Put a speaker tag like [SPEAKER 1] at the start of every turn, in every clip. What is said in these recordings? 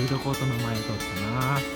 [SPEAKER 1] ードコートの前を通ってます。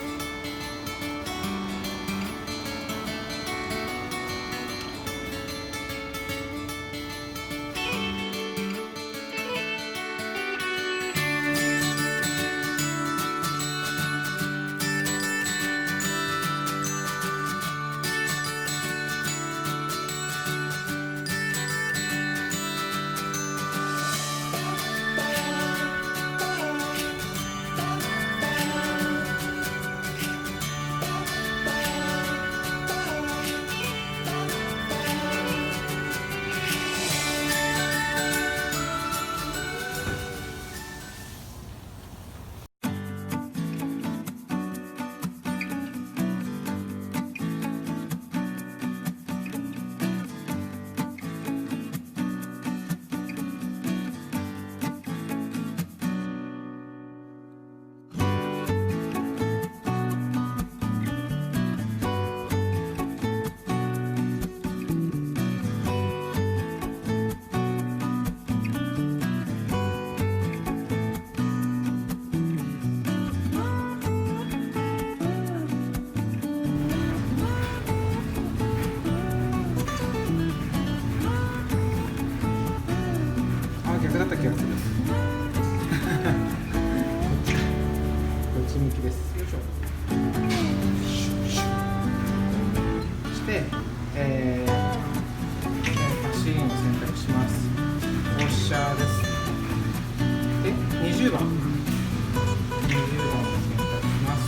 [SPEAKER 1] 逆だった気がする。こっち向きです。よいしょ。そして、マシーンを選択します。ウォッシャーです。で、20番を選択します。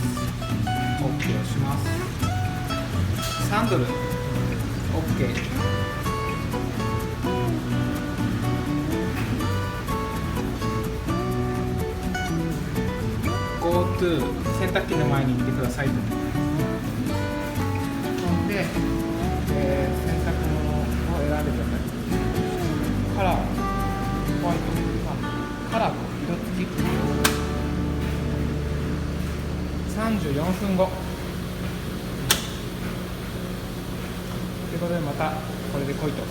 [SPEAKER 1] OK をします。サンドル OK。GoTo 洗濯機の前に行ってくださいと。で、洗濯物を選んでください。カラー、ホワイト、カラーと色付き。34分後。ということでまたこれで来いと。